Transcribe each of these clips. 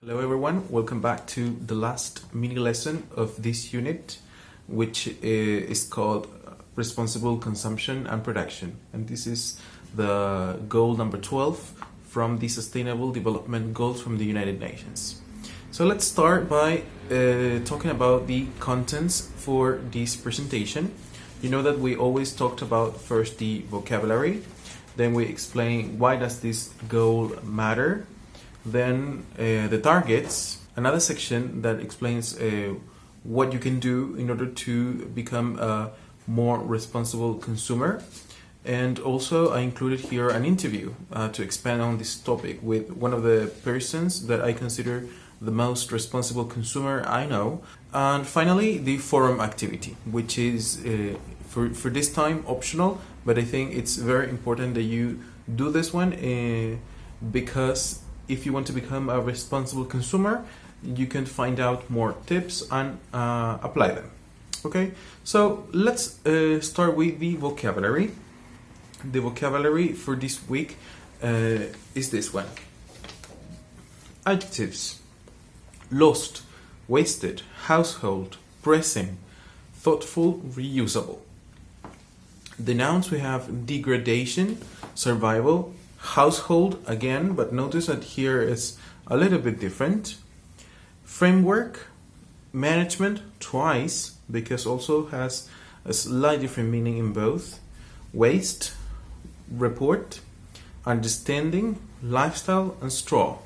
Hello everyone, welcome back to the last mini lesson of this unit, which is called Responsible Consumption and Production. And this is the goal number 12 from the Sustainable Development Goals from the United Nations. So let's start by talking about the contents for this presentation. You know that we always talked about first the vocabulary, then we explain why does this goal matter, then the targets, another section that explains what you can do in order to become a more responsible consumer. And also I included here an interview to expand on this topic with one of the persons that I consider the most responsible consumer I know. And finally, the forum activity, which is for this time optional, but I think it's very important that you do this one because if you want to become a responsible consumer, you can find out more tips and apply them. Okay, so let's start with the vocabulary. The vocabulary for this week is this one. Adjectives: lost, wasted, household, pressing, thoughtful, reusable. The nouns we have degradation, survival, household again, but notice that here is a little bit different. Framework, management twice, because also has a slight different meaning in both. Waste, report, understanding, lifestyle, and straw.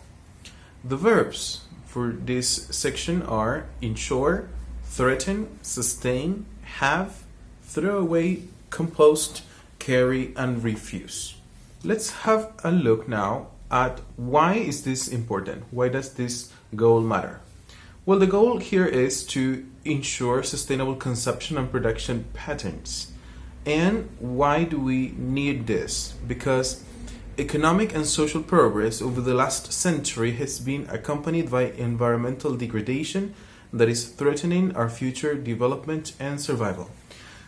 The verbs for this section are ensure, threaten, sustain, have, throw away, compost, carry, and refuse. Let's have a look now at why is this important? Why does this goal matter? Well, the goal here is to ensure sustainable consumption and production patterns. And why do we need this? Because economic and social progress over the last century has been accompanied by environmental degradation that is threatening our future development and survival.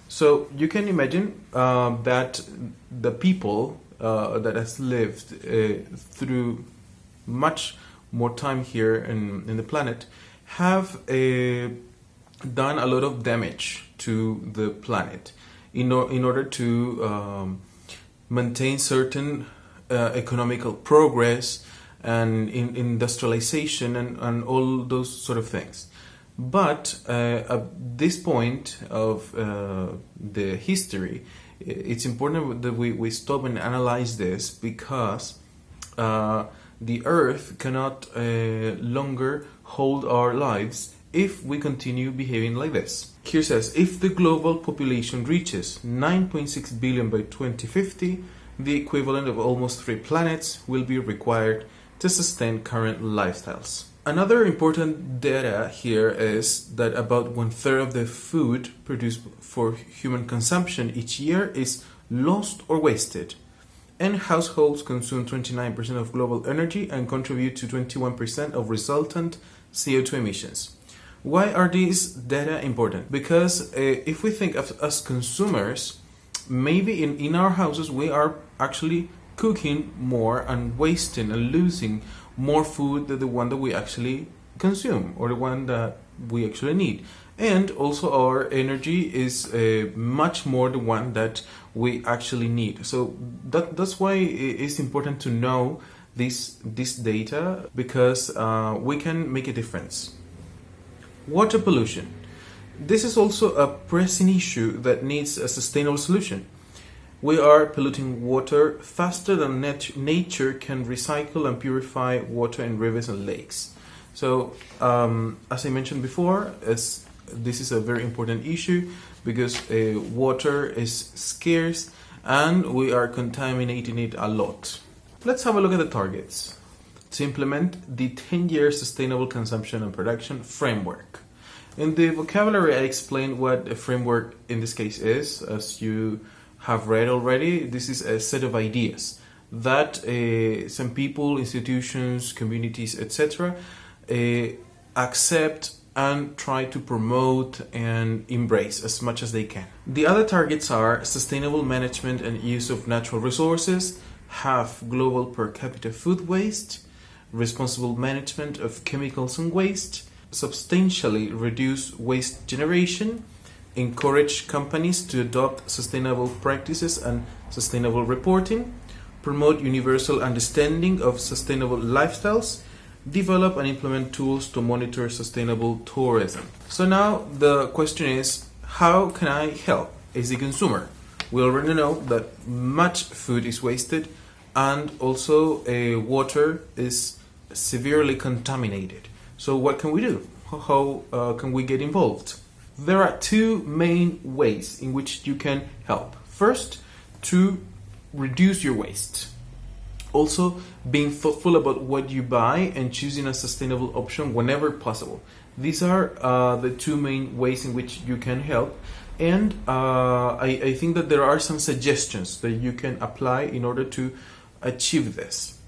So you can imagine that the people that has lived through much more time here in the planet have done a lot of damage to the planet in order to maintain certain economical progress and industrialization and all those sort of things. But at this point of the history, it's important that we stop and analyze this, because the earth cannot longer hold our lives if we continue behaving like this. Here says, if the global population reaches 9.6 billion by 2050, the equivalent of almost 3 planets will be required to sustain current lifestyles. Another important data here is that about 1/3 of the food produced for human consumption each year is lost or wasted. And households consume 29% of global energy and contribute to 21% of resultant CO2 emissions. Why are these data important? Because if we think of us consumers, maybe in our houses we are actually cooking more and wasting and losing more food than the one that we actually consume or the one that we actually need. And also our energy is much more the one that we actually need. So that's why it's important to know this data, because we can make a difference. Water pollution. This is also a pressing issue that needs a sustainable solution. We are polluting water faster than nature can recycle and purify water in rivers and lakes. So, as I mentioned before, this is a very important issue because water is scarce and we are contaminating it a lot. Let's have a look at the targets. To implement the 10-year Sustainable Consumption and Production Framework. In the vocabulary, I explained what a framework in this case is. As you have read already, this is a set of ideas that some people, institutions, communities, etc. Accept and try to promote and embrace as much as they can. The other targets are sustainable management and use of natural resources, halve global per capita food waste, responsible management of chemicals and waste, substantially reduce waste generation, encourage companies to adopt sustainable practices and sustainable reporting, promote universal understanding of sustainable lifestyles, develop and implement tools to monitor sustainable tourism. So now the question is, how can I help as a consumer? We already know that much food is wasted, and also water is severely contaminated. So what can we do? How can we get involved? There are two main ways in which you can help. First, to reduce your waste. Also, being thoughtful about what you buy and choosing a sustainable option whenever possible. These are the two main ways in which you can help. And I think that there are some suggestions that you can apply in order to achieve this.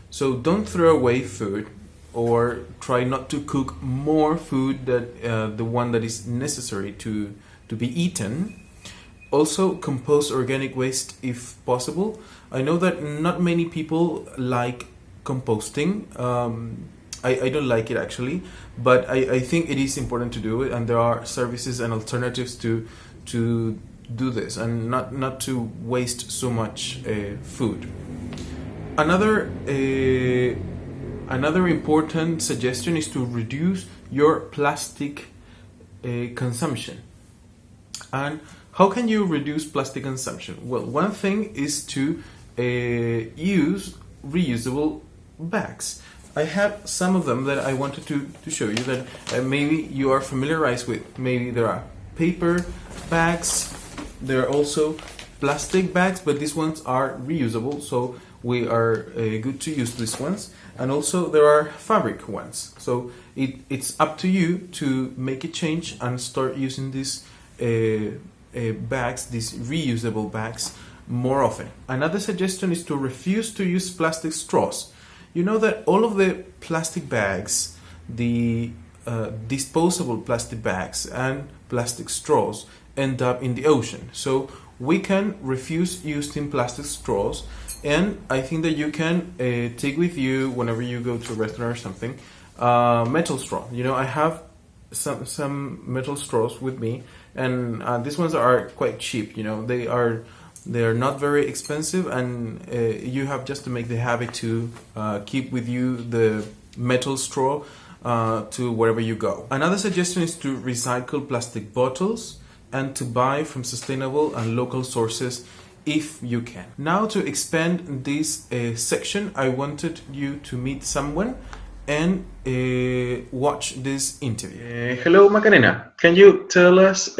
So don't throw away food, or try not to cook more food than the one that is necessary to be eaten. Also, compose organic waste if possible. I know that not many people like composting. I don't like it actually, but I think it is important to do it, and there are services and alternatives to do this, and not to waste so much food. Another important suggestion is to reduce your plastic consumption. And how can you reduce plastic consumption? Well, one thing is to use reusable bags. I have some of them that I wanted to show you that maybe you are familiarized with. Maybe there are paper bags, there are also plastic bags, but these ones are reusable, so we are good to use these ones. And also there are fabric ones. So it's up to you to make a change and start using these bags, these reusable bags, more often. Another suggestion is to refuse to use plastic straws. You know that all of the plastic bags, the disposable plastic bags and plastic straws end up in the ocean. So we can refuse using plastic straws, and I think that you can take with you, whenever you go to a restaurant or something, metal straw. You know, I have some metal straws with me, and these ones are quite cheap. You know, they are not very expensive, and you have just to make the habit to keep with you the metal straw to wherever you go. Another suggestion is to recycle plastic bottles and to buy from sustainable and local sources if you can. Now, to expand this section, I wanted you to meet someone and watch this interview. Hello, Macarena. Can you tell us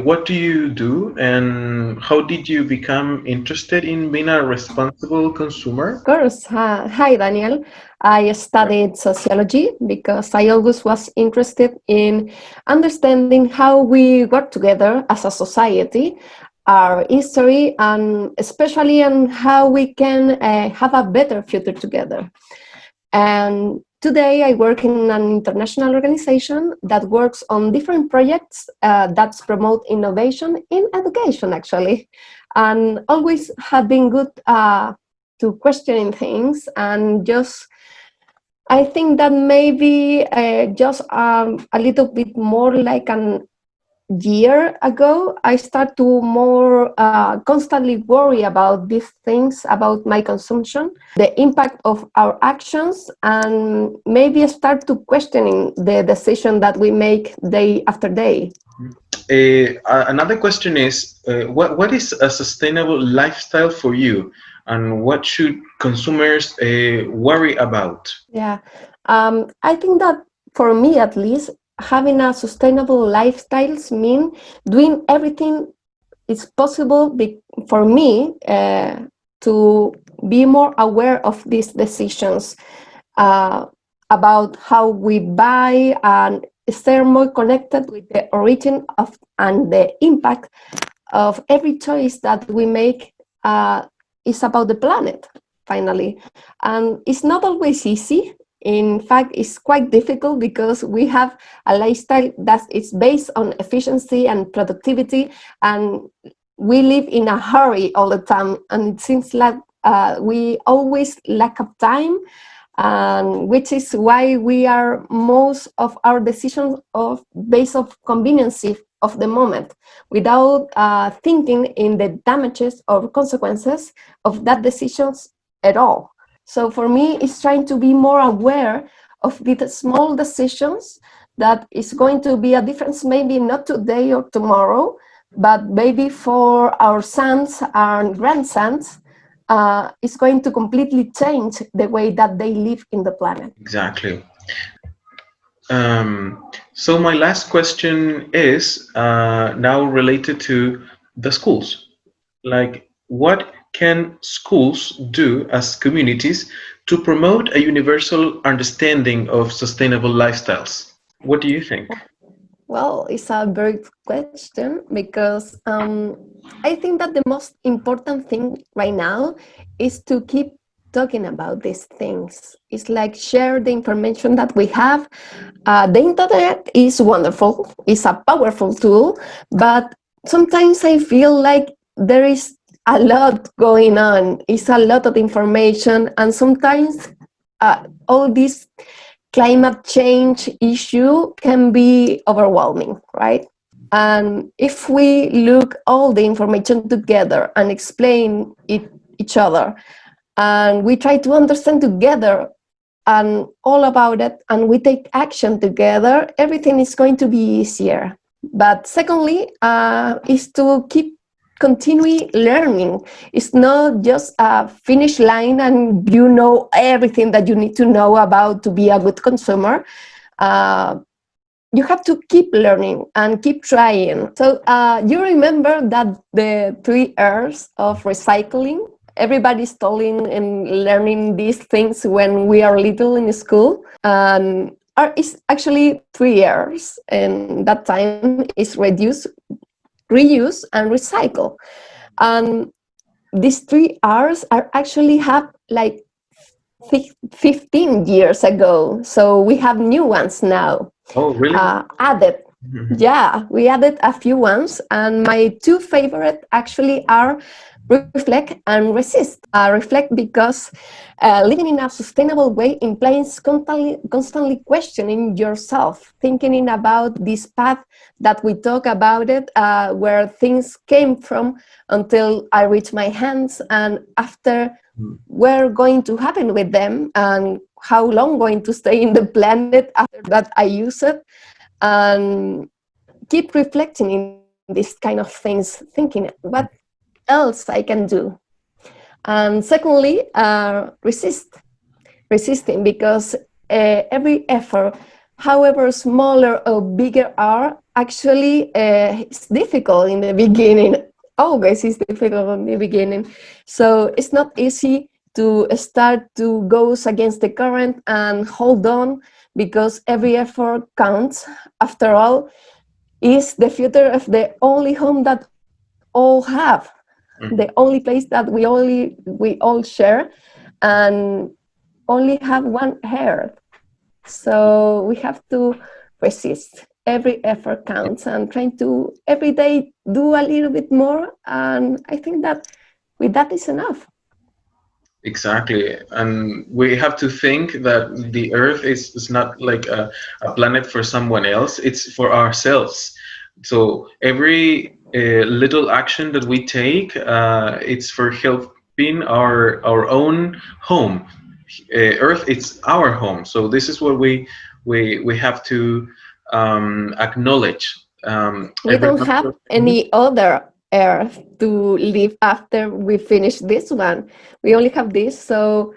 what do you do and how did you become interested in being a responsible consumer? Of course. Hi, Daniel. I studied sociology because I always was interested in understanding how we work together as a society, our history, and especially on how we can have a better future together. And today I work in an international organization that works on different projects that promote innovation in education, actually, and always have been good to questioning things. And just, I think that maybe just a little bit more like an year ago, I start to more constantly worry about these things, about my consumption, the impact of our actions, and maybe start to questioning the decision that we make day after day. Another question is, what is a sustainable lifestyle for you, and what should consumers worry about? Yeah, I think that for me at least, having a sustainable lifestyles mean doing everything is possible for me to be more aware of these decisions about how we buy and stay more connected with the origin of and the impact of every choice that we make is about the planet, finally. And it's not always easy. In fact, it's quite difficult because we have a lifestyle that is based on efficiency and productivity, and we live in a hurry all the time. And it seems like we always lack of time and which is why we are most of our decisions of based of convenience of the moment, without thinking in the damages or consequences of that decisions at all. So for me, it's trying to be more aware of the small decisions that is going to be a difference, maybe not today or tomorrow, but maybe for our sons and grandsons, is going to completely change the way that they live in the planet. Exactly. So my last question is now related to the schools. Like, what can schools do as communities to promote a universal understanding of sustainable lifestyles? What do you think? Well, it's a very good question because I think that the most important thing right now is to keep talking about these things. It's like share the information that we have. The internet is wonderful, it's a powerful tool, but sometimes I feel like there is a lot going on. It's a lot of information, and sometimes all these climate change issue can be overwhelming, right? And if we look all the information together and explain it each other, and we try to understand together and all about it, and we take action together, everything is going to be easier. But secondly, is to keep continually learning. It's not just a finish line and you know everything that you need to know about to be a good consumer. You have to keep learning and keep trying. So you remember that the 3 R's of recycling? Everybody's studying and learning these things when we are little in school. And it's actually 3 R's, and that time is reduce, reuse, and recycle. And these 3 R's are actually have like 15 years ago. So we have new ones now. Oh, really? Added. Yeah, we added a few ones, and my two favorite actually are reflect and resist. Reflect because living in a sustainable way implies constantly questioning yourself, thinking about this path that we talk about it, where things came from until I reach my hands, and after where going to happen with them, and how long going to stay in the planet after that I use it, and keep reflecting in these kind of things, thinking what else I can do. And secondly, resisting, because every effort, however smaller or bigger are, actually it's difficult in the beginning. Always is difficult in the beginning. So it's not easy to start to go against the current and hold on, because every effort counts. After all, is the future of the only home that all have, the only place that we all share, and only have one Earth. So we have to resist. Every effort counts, and trying to every day do a little bit more. And I think that with that is enough. Exactly. And we have to think that the Earth is not like a planet for someone else, it's for ourselves. So every little action that we take, it's for helping our own home. Earth, it's our home. So this is what we have to acknowledge. We don't have any other Earth to live after we finish this one. We only have this. So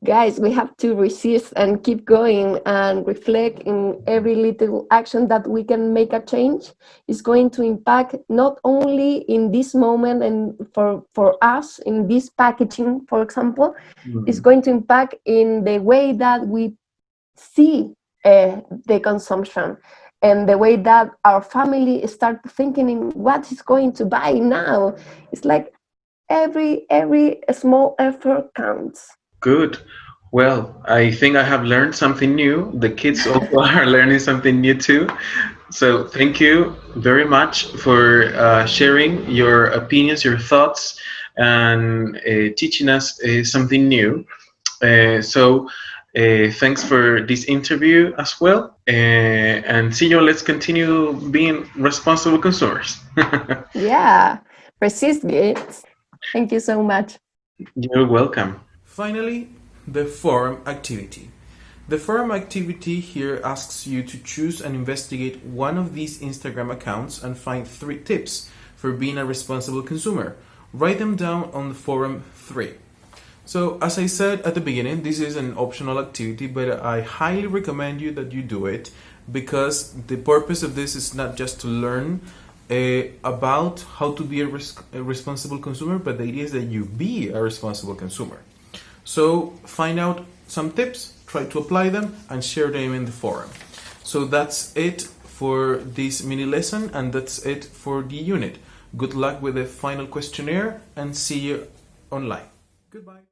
guys, we have to resist and keep going and reflect in every little action that we can make a change. Is going to impact not only in this moment and for us in this packaging, for example, it's going to impact in the way that we see the consumption, and the way that our family start thinking in what is going to buy now. It's like every small effort counts. Good. Well, I think I have learned something new. The kids also are learning something new too. So thank you very much for sharing your opinions, your thoughts, and teaching us something new. Thanks for this interview as well. And see you. Let's continue being responsible consumers. Yeah, persist it. Thank you so much. You're welcome. Finally, the forum activity. The forum activity here asks you to choose and investigate one of these Instagram accounts and find 3 tips for being a responsible consumer. Write them down on the forum 3. So, as I said at the beginning, this is an optional activity, but I highly recommend you that you do it because the purpose of this is not just to learn about how to be a responsible consumer, but the idea is that you be a responsible consumer. So, find out some tips, try to apply them, and share them in the forum. So, that's it for this mini lesson, and that's it for the unit. Good luck with the final questionnaire, and see you online. Goodbye.